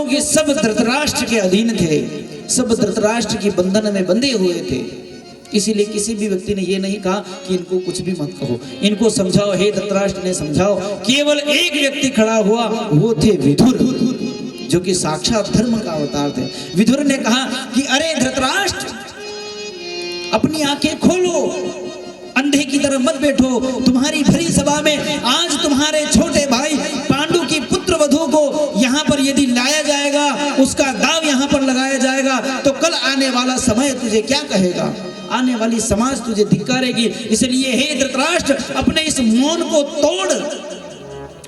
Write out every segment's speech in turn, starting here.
क्योंकि सब धृतराष्ट्र के अधीन थे, सब धृतराष्ट्र की बंधन में बंधे हुए थे। इसीलिए किसी भी व्यक्ति ने ये नहीं कहा कि इनको कुछ भी मत कहो, इनको समझाओ। हे धृतराष्ट्र ने समझाओ। केवल एक व्यक्ति खड़ा हुआ, वो थे विदुर, जो कि साक्षात धर्म का अवतार थे। विदुर ने कहा कि अरे धृतराष्ट्र, अपनी आंखें खोलो, अंधे की तरह मत बैठो। तुम्हारी भरी सभा में आज तुम्हारे छोटे भाई पांडु की पुत्र वधू को यहाँ पर यदि लाया जाएगा, उसका दाव यहाँ पर लगाया जाएगा, तो कल आने वाला समय तुझे क्या कहेगा, आने वाली समाज तुझे धिक्कारेगी। इसलिए हे धृतराष्ट्र, अपने इस मौन को तोड़,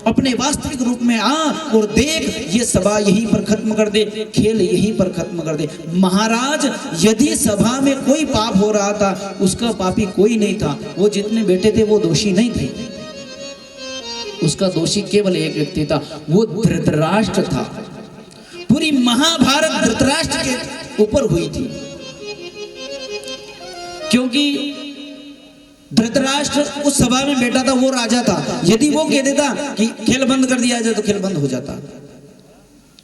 अपने वास्तविक रूप में आ और देख, ये सभा यहीं पर खत्म कर दे, खेल यहीं पर खत्म कर दे। महाराज, यदि सभा में कोई पाप हो रहा था, उसका पापी कोई नहीं था। वो जितने बैठे थे वो दोषी नहीं थे, उसका दोषी केवल एक व्यक्ति था, वो धृतराष्ट्र था। पूरी महाभारत धृतराष्ट्र के ऊपर हुई थी, क्योंकि धृतराष्ट्र उस सभा में बैठा था, वो राजा था। यदि वो कह देता कि खेल बंद कर दिया जाए तो खेल बंद हो जाता।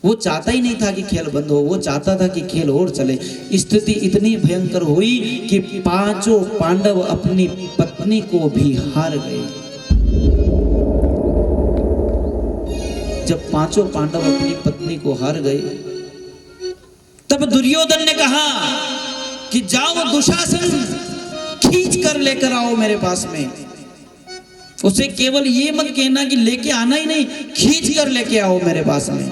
वो चाहता ही नहीं था कि खेल बंद हो, वो चाहता था कि खेल और चले। स्थिति इतनी भयंकर हुई कि पांचों पांडव अपनी पत्नी को भी हार गए। जब पांचों पांडव अपनी पत्नी को हार गए, तब दुर्योधन ने कहा कि जाओ दुशासन खींच कर लेकर आओ मेरे पास में। उसे केवल ये मत कहना कि लेके आना ही नहीं, खींच कर लेके आओ मेरे पास में।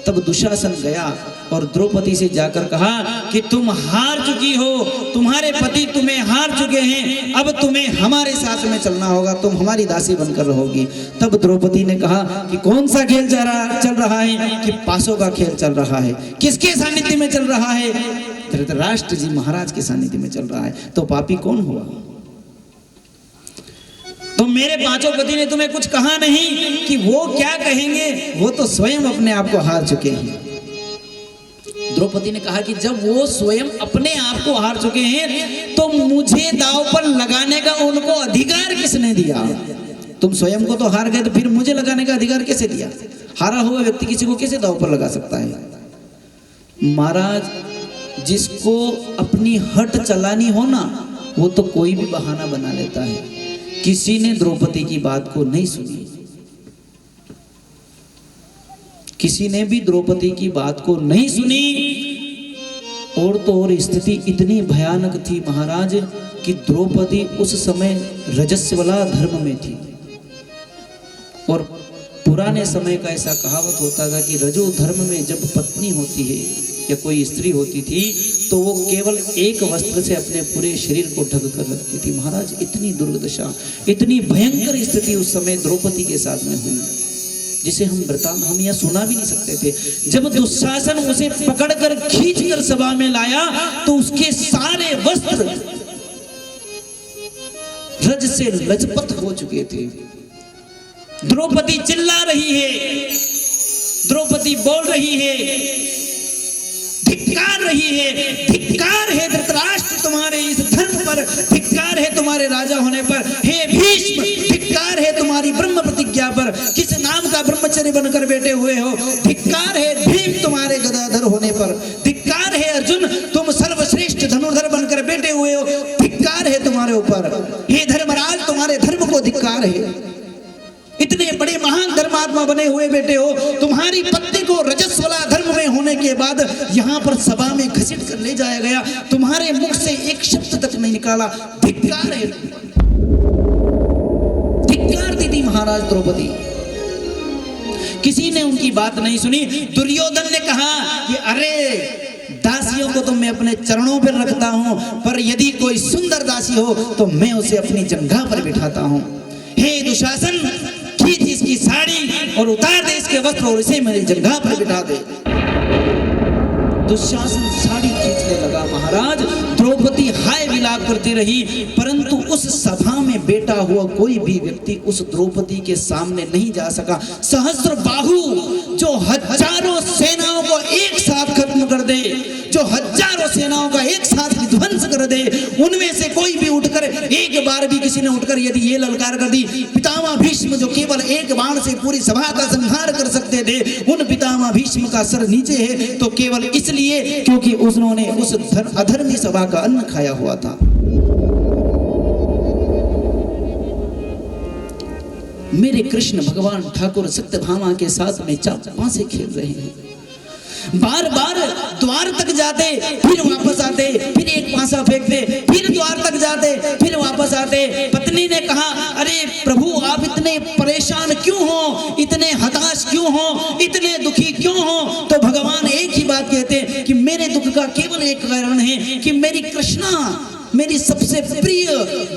तब दुशासन गया और द्रौपदी से जाकर कहा कि तुम हार चुकी हो, तुम्हारे पति तुम्हें हार चुके हैं, अब तुम्हें हमारे साथ में चलना होगा, तुम हमारी दासी बनकर रहोगी। तब द्रौपदी ने कहा कि कौन सा खेल चल रहा है, कि पासों का खेल चल रहा है। किसके सानिध्य में चल रहा है? धृतराष्ट्र जी महाराज के सानिध्य में चल रहा है। तो पापी कौन हुआ? तो मेरे पांचों पति ने तुम्हें कुछ कहा नहीं कि वो क्या कहेंगे, वो तो स्वयं अपने आप को हार चुके हैं। द्रौपदी ने कहा कि जब वो स्वयं अपने आप को हार चुके हैं, तो मुझे दांव पर लगाने का उनको अधिकार किसने दिया? तुम स्वयं को तो हार गए, तो फिर मुझे लगाने का अधिकार कैसे दिया? हारा हुआ व्यक्ति किसी को कैसे दांव पर लगा सकता है? महाराज, जिसको अपनी हट चलानी हो ना, वो तो कोई भी बहाना बना लेता है। किसी ने द्रौपदी की बात को नहीं सुनी, किसी ने भी द्रौपदी की बात को नहीं सुनी। और तो और स्थिति इतनी भयानक थी महाराज कि द्रौपदी उस समय रजस्वला धर्म में थी। और पुराने समय का ऐसा कहावत होता था कि रजो धर्म में जब पत्नी होती है या कोई स्त्री होती थी, तो वो केवल एक वस्त्र से अपने पूरे शरीर को ढक कर रखती थी। महाराज, इतनी दुर्दशा, इतनी भयंकर स्थिति उस समय द्रौपदी के साथ में हुई, जिसे हम यहाँ सुना भी नहीं सकते थे। जब दुशासन उसे पकड़कर खींचकर सभा में लाया, तो उसके सारे वस्त्र रज से लजपत हो चुके थे। द्रौपदी चिल्ला रही है, द्रौपदी बोल रही है, धिक्कार रही है, धिक्कार है धृतराष्ट्र तुम्हारे इस धर्म पर, धिक्कार है तुम्हारे राजा होने पर, हे भीष्म धिक्कार है तुम्हारी ब्रह्म प्रतिज्ञा पर, किस नाम का ब्रह्मचर्य बनकर बैठे हुए हो, धिक्कार है भीम तुम्हारे गदाधर होने पर, धिक्कार है अर्जुन तुम सर्वश्रेष्ठ धनुर्धर बनकर बैठे हुए हो, धिक्कार है तुम्हारे ऊपर, हे धर्मराज तुम्हारे धर्म को धिक्कार है। इतने बड़े महान धर्मात्मा बने हुए बैठे हो, तुम्हारी पत्नी को रजस्वला धर्म में होने के बाद यहाँ पर सभा में घसीट कर ले जाया गया, तुम्हारे मुख से एक शब्द तक नहीं निकाला, धिक्कार है। धिक्कार दी थी महाराज द्रौपदी, किसी ने उनकी बात नहीं सुनी। दुर्योधन ने कहा कि अरे दासियों को तो मैं अपने चरणों पर रखता हूं, पर यदि कोई सुंदर दासी हो तो मैं उसे अपनी जंघा पर बिठाता हूं। हे दुशासन, खींच इसकी साड़ी और उतार दे इसके वस्त्र और इसे मेरी जंघा पर बिठा दे। दुशासन साड़ी खींचने लगा। महाराज, द्रौपदी हाय विलाप करती रही, परंतु उस सभा में बैठा हुआ कोई भी व्यक्ति उस द्रौपदी के सामने नहीं जा सका। सहस्त्र बाहु जो हजारों सेनाओं को एक साथ खत्म कर दे, जो हजारों सेनाओं का एक साथ विध्वंस कर दे, उनमें से कोई भी उठकर एक बार भी किसी किसी ने उठकर यदि ये ललकार कर दी, पितामह भीष्म जो केवल एक बाण से पूरी सभा का संहार कर सकते थे, उन पितामह भीष्म का सर नीचे है तो केवल इसलिए क्योंकि उन्होंने उस अधर्मी सभा का अन्न खाया हुआ था। मेरे कृष्ण भगवान ठाकुर सत्यभामा के साथ में चापा से खेल रहे हैं, बार बार द्वार तक जाते फिर वापस आते, फिर एक पासा फेंकते, फिर द्वार तक जाते फिर वापस आते। पत्नी ने कहा, अरे प्रभु आप इतने परेशान क्यों हो, इतने हताश क्यों हो, इतने दुखी क्यों हो? तो भगवान एक ही बात कहते कि मेरे दुख का केवल एक कारण है कि मेरी कृष्णा, मेरी सबसे प्रिय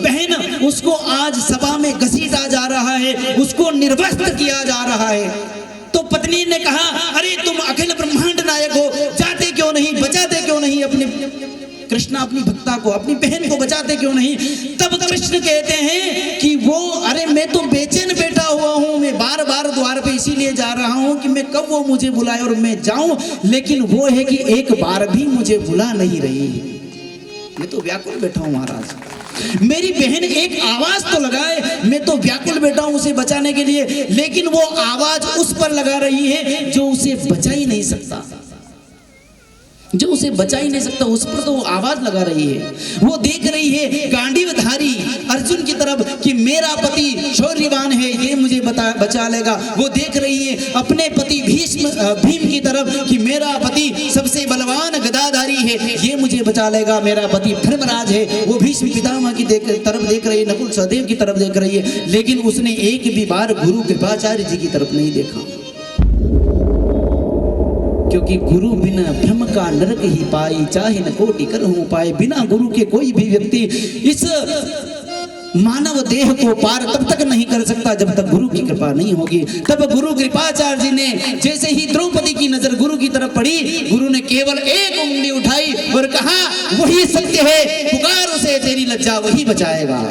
बहन, उसको आज सभा में घसीटा जा रहा है, उसको निर्वस्त्र किया जा रहा है। तो पत्नी ने कहा, अरे तुम अखिल ब्रह्मांड नायक हो, जाते क्यों नहीं, बचाते क्यों नहीं अपने कृष्णा, अपनी भक्ता को, अपनी बहन को बचाते क्यों नहीं? तब कृष्ण कहते हैं कि वो, अरे मैं तो बेचैन बैठा हुआ हूँ, मैं बार बार द्वार पे इसीलिए जा रहा हूँ कि मैं कब वो मुझे बुलाए और मैं जाऊं, लेकिन वो है कि एक बार भी मुझे बुला नहीं रही है। मैं तो व्याकुल बैठा हूँ महाराज, मेरी बहन एक आवाज तो लगाए, मैं तो व्याकुल बैठा हूं उसे बचाने के लिए, लेकिन वो आवाज उस पर लगा रही है जो उसे बचा ही नहीं सकता, जो उसे बचा ही नहीं सकता, उस पर तो वो आवाज लगा रही है। वो देख रही है गांडीवधारी अर्जुन की तरफ कि मेरा पति शौर्यवान है, ये मुझे बचा लेगा। वो देख रही है अपने पति भीम की तरफ कि मेरा पति सबसे बलवान गदाधारी है, ये मुझे बचा लेगा। मेरा पति धर्मराज है, वो भीष्म पितामह की तरफ देख रही है, नकुल सहदेव की तरफ देख रही है, लेकिन उसने एक भी बार गुरु कृपाचार्य जी की तरफ नहीं देखा, क्योंकि गुरु बिना भ्रम का नरक ही पाई, चाहे न कोटि करहूं पाए। बिना गुरु के कोई भी व्यक्ति इस मानव देह को पार तब तक नहीं कर सकता जब तक गुरु की कृपा नहीं होगी। तब गुरु कृपाचार्य जी ने जैसे ही द्रौपदी की नजर गुरु की तरफ पड़ी, गुरु ने केवल एक उंगली उठाई और कहा, वही सत्य है, पुकार उसे, तेरी लज्जा वही बचाएगा।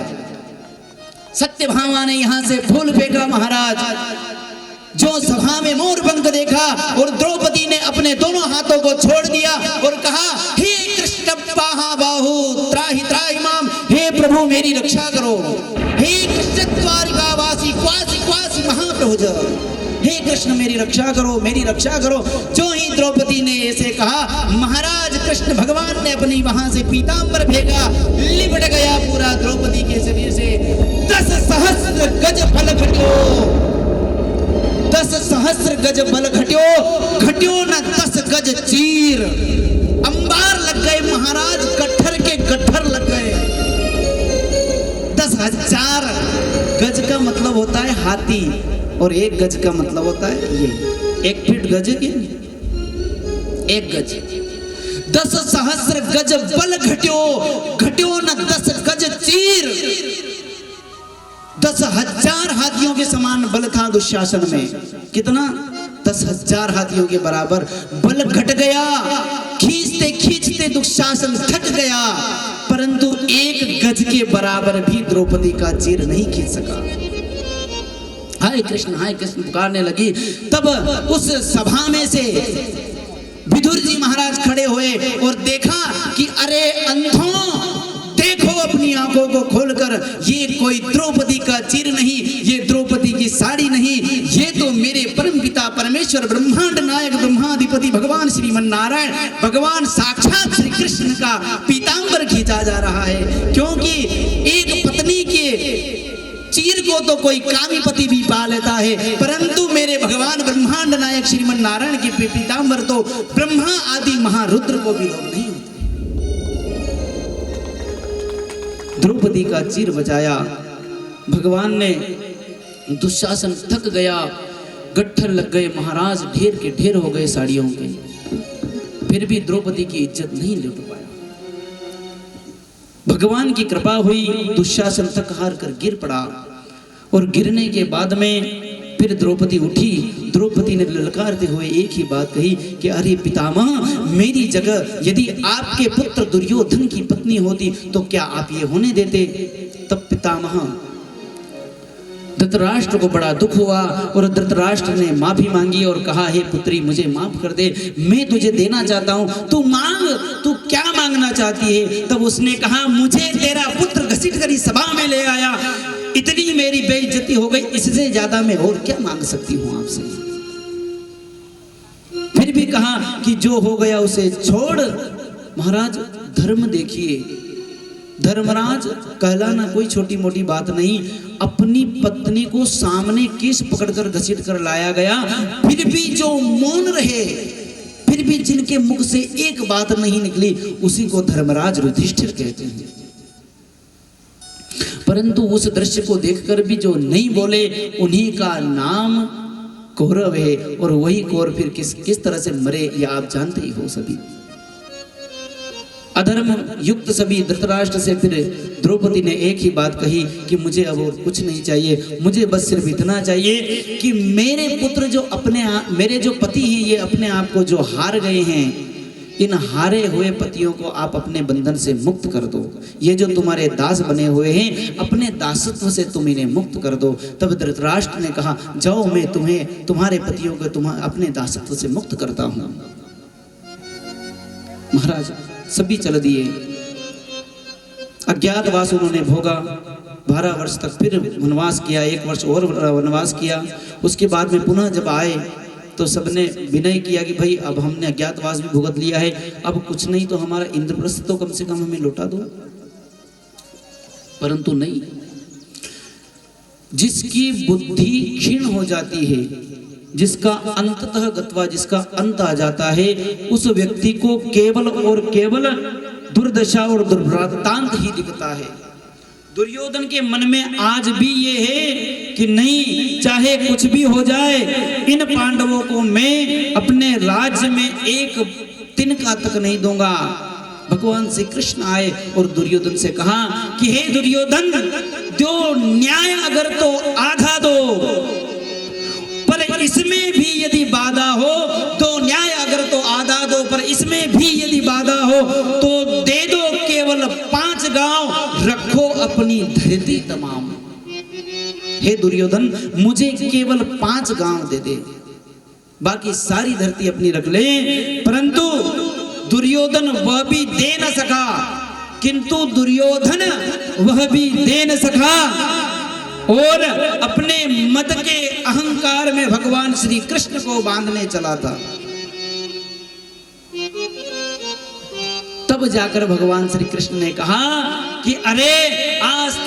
सत्यभामा ने यहां से फूल फेंका महाराज, जो सभा में मोर पंख देखा, और द्रौपदी ने अपने दोनों हाथों को छोड़ दिया और कहा, हे कृष्ण बाहु त्राहि त्राहि माम, हे प्रभु मेरी रक्षा करो, हे कृष्ण द्वारिकावासी क्वासी क्वासी महाप्रभुज, हे कृष्ण मेरी रक्षा करो, मेरी रक्षा करो। जो ही द्रौपदी ने ऐसे कहा, महाराज कृष्ण भगवान ने अपनी वहां से पीतांबर फेंका, लिपट गया पूरा द्रौपदी के शरीर से। 10 सहस्र गज फल घट्यो, 10 सहस्र गज बल घट्यो, घट्यो न 10 गज चीर। अंबार लग गए महाराज, गट्ठर के गट्ठर लग गए। 10,000 गज का मतलब होता है हाथी, और 1 गज का मतलब होता है ये 1 फीट गज है, 1 गज। 10 सहस्र गज बल घट्यो, घट्यो न 10 गज चीर। 10,000 हाथियों के समान बल था दुशासन में। कितना? 10,000 हाथियों के बराबर बल घट गया। खींचते खींचते दुशासन थक गया, परंतु 1 गज के बराबर भी द्रौपदी का चीर नहीं खींच सका। हाय कृष्ण पुकारने लगी। तब उस सभा में से विदुर जी महाराज खड़े हुए और देखा कि अरे अंधों, देखो अपनी आंखों को खोलकर, ये कोई द्रौपदी का चीर नहीं, ये द्रौपदी की साड़ी नहीं, ये तो मेरे परम पिता परमेश्वर ब्रह्मांड नायक ब्रह्माधिपति भगवान श्रीमन नारायण, भगवान साक्षात श्री कृष्ण का पीतांबर खींचा जा रहा है। क्योंकि एक पत्नी के चीर को तो कोई कामी पति भी पा लेता है, परंतु मेरे भगवान ब्रह्मांड नायक श्रीमन नारायण के पीतांबर तो ब्रह्मा आदि महारुद्र को भी लोग नहीं होते। द्रौपदी का चीर बचाया भगवान ने। दुशासन थक गया, गट्ठर लग गए महाराज, ढेर के ढेर हो गए साड़ियों के, फिर भी द्रौपदी की इज्जत नहीं लूट पाया। भगवान की कृपा हुई, दुशासन थक हार कर गिर पड़ा, और गिरने के बाद में फिर द्रौपदी उठी। द्रौपदी ने ललकारते हुए एक ही बात कही कि अरे पितामह, मेरी जगह यदि आपके पुत्र दुर्योधन की पत्नी होती तो क्या आप ये होने देते? तब पितामह धृतराष्ट्र को बड़ा दुख हुआ और धृतराष्ट्र ने माफी मांगी और कहा, हे पुत्री मुझे माफ कर दे, मैं तुझे देना चाहता हूँ, तू मांग, तू क्या मांगना चाहती है। तब उसने कहा, मुझे तेरा पुत्र घसीट कर इस सभा में ले आया, इतनी मेरी बेइज्जती हो गई, इससे ज्यादा मैं और क्या मांग सकती हूँ आपसे। फिर भी कहा कि जो हो गया उसे छोड़। महाराज धर्म देखिए, धर्मराज कहलाना कोई छोटी मोटी बात नहीं। अपनी पत्नी को सामने केस पकड़कर घसीट कर लाया गया, फिर भी जो मौन रहे, फिर भी जिनके मुख से एक बात नहीं निकली, उसी को धर्मराज युधिष्ठिर कहते हैं। परंतु उस दृश्य को देखकर भी जो नहीं बोले, उन्हीं का नाम कौरव है। और वही कौरव फिर किस तरह से मरे, यह आप जानते ही हो सभी। अधर्म युक्त सभी धृतराष्ट्र से फिर द्रौपदी ने एक ही बात कही कि मुझे अब और कुछ नहीं चाहिए, मुझे बस सिर्फ इतना चाहिए कि मेरे पुत्र जो मेरे जो पति हैं, ये अपने आप को जो हार गए हैं, इन हारे हुए पतियों को आप अपने बंधन से मुक्त कर दो। ये जो तुम्हारे दास बने हुए हैं, अपने दासत्व से तुम इन्हें मुक्त कर दो। तब धृतराष्ट्र ने कहा, जाओ मैं तुम्हें तुम्हारे पतियों को अपने दासत्व से मुक्त करता हूं। महाराज सभी चल दिए, अज्ञातवास उन्होंने भोगा, 12 वर्ष तक फिर वनवास किया, 1 वर्ष और वनवास किया। उसके बाद में पुनः जब आए तो सबने विनय किया कि भाई अब हमने अज्ञातवास भी भुगत लिया है, अब कुछ नहीं तो हमारा इंद्रप्रस्थ तो कम से कम हमें लौटा दो। परंतु नहीं, जिसकी बुद्धि क्षीण हो जाती है, जिसका अंततः गत्वा, जिसका अंत आ जाता है, उस व्यक्ति को केवल और केवल दुर्दशा और दुर्वृत्तांत ही दिखता है। दुर्योधन के मन में आज भी ये है कि नहीं, चाहे कुछ भी हो जाए, इन पांडवों को मैं अपने राज्य में एक तिनका तक नहीं दूंगा। भगवान श्री कृष्ण आए और दुर्योधन से कहा कि हे दुर्योधन, दो न्याय अगर तो आधा दो, पर इसमें भी यदि बाधा हो, तो न्याय अगर तो आधा दो, पर इसमें भी यदि बाधा हो तो दे दो केवल 5 गांव, रखो अपनी धरती तमाम। हे दुर्योधन, मुझे केवल 5 गांव दे दे, बाकी सारी धरती अपनी रख ले। परंतु दुर्योधन वह भी दे न सका, किंतु दुर्योधन वह भी दे न सका और अपने मद के अहंकार में भगवान श्री कृष्ण को बांधने चला था। तब जाकर भगवान श्री कृष्ण ने कहा कि अरे आज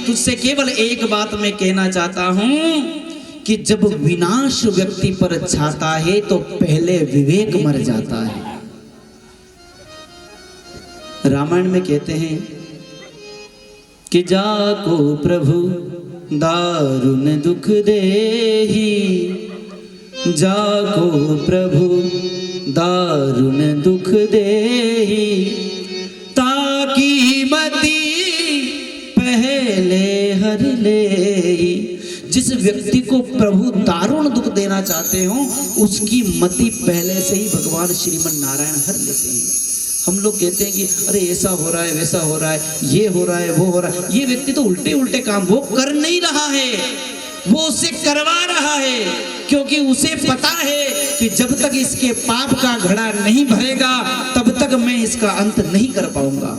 तुझसे केवल एक बात मैं कहना चाहता हूं कि जब विनाश व्यक्ति पर छाता है तो पहले विवेक मर जाता है। रामायण में कहते हैं कि जाको प्रभु दारुण दुख देहि, जाको प्रभु दारुण दुख देहि, ताकि मति पहले हर लेहि। जिस व्यक्ति को प्रभु दारुण दुख देना चाहते हो, उसकी मति पहले से ही भगवान श्रीमन नारायण हर लेते हैं। हम लोग कहते हैं कि अरे ऐसा हो रहा है, वैसा हो रहा है, ये हो रहा है, वो हो रहा है। ये व्यक्ति तो उल्टे उल्टे काम वो कर नहीं रहा है, वो उसे करवा रहा है, क्योंकि उसे पता है कि जब तक इसके पाप का घड़ा नहीं भरेगा तब तक मैं इसका अंत नहीं कर पाऊंगा।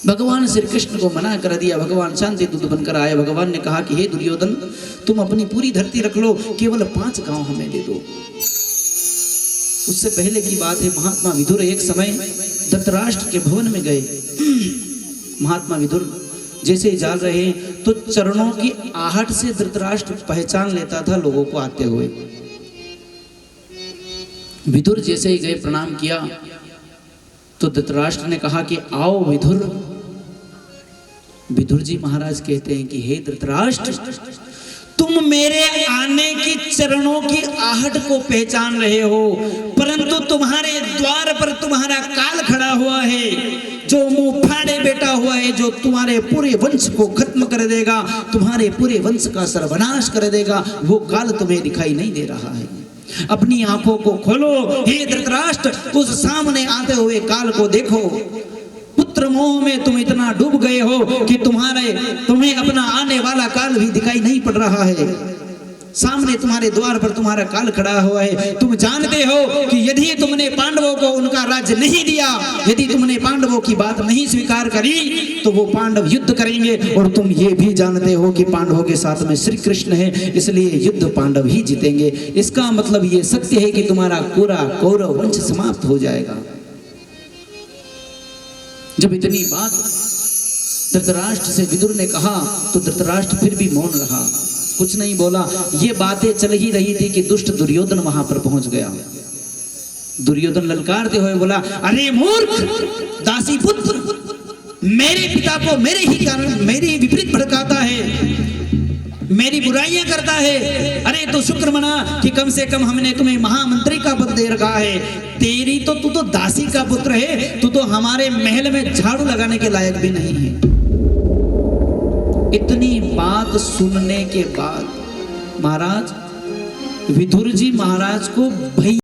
भगवान श्री कृष्ण को मना कर दिया। भगवान शांति दूत बनकर आए। भगवान ने कहा कि हे दुर्योधन, तुम अपनी पूरी धरती रख लो, केवल 5 गांव हमें दे दो। उससे पहले की बात है, महात्मा विदुर एक समय धृतराष्ट्र के भवन में गए। महात्मा विदुर जैसे ही जा रहे हैं तो चरणों की आहट से धृतराष्ट्र पहचान लेता था लोगों को आते हुए। विदुर जैसे ही गए, प्रणाम किया तो धृतराष्ट्र ने कहा कि आओ विदुर। विदुर जी महाराज कहते हैं कि हे धृतराष्ट्र, तुम मेरे आने की चरणों की आहट को पहचान रहे हो, परंतु तुम्हारे द्वार पर तुम्हारा काल खड़ा हुआ है, जो मुंह फाड़े बैठा हुआ है, जो तुम्हारे पूरे वंश को खत्म कर देगा, तुम्हारे पूरे वंश का सर्वनाश कर देगा। वो काल तुम्हें दिखाई नहीं दे रहा है। अपनी आंखों को खोलो हे धृतराष्ट्र, उस सामने आते हुए काल को देखो। पुत्र मोह में तुम इतना डूब गए हो कि तुम्हें अपना आने वाला काल भी दिखाई नहीं पड़ रहा है। सामने तुम्हारे द्वार पर तुम्हारा काल खड़ा हुआ है। तुम जानते हो कि यदि तुमने पांडवों को उनका राज्य नहीं दिया, यदि तुमने पांडवों की बात नहीं स्वीकार करी, तो वो पांडव युद्ध करेंगे। और तुम ये भी जानते हो कि पांडवों के साथ में श्री कृष्ण है, इसलिए युद्ध पांडव ही जीतेंगे। इसका मतलब ये सत्य है कि तुम्हारा पूरा कौरव वंश समाप्त हो जाएगा। जब इतनी बात धृतराष्ट्र से विदुर ने कहा तो धृतराष्ट्र फिर भी मौन रहा, कुछ नहीं बोला। ये बातें चल ही रही थी कि दुष्ट दुर्योधन वहां पर पहुंच गया। दुर्योधन ललकारते हुए बोला, अरे मूर्ख दासी पुत्र, मेरे पिता को मेरे ही कारण मेरे ही विपरीत भड़काता है, मेरी बुराइयां करता है। अरे तो शुक्र मना कि कम से कम हमने तुम्हें महामंत्री का पद दे रखा है। तू तो दासी का पुत्र है, तू तो हमारे महल में झाड़ू लगाने के लायक भी नहीं है। इतनी बात सुनने के बाद महाराज विदुर जी महाराज को भैया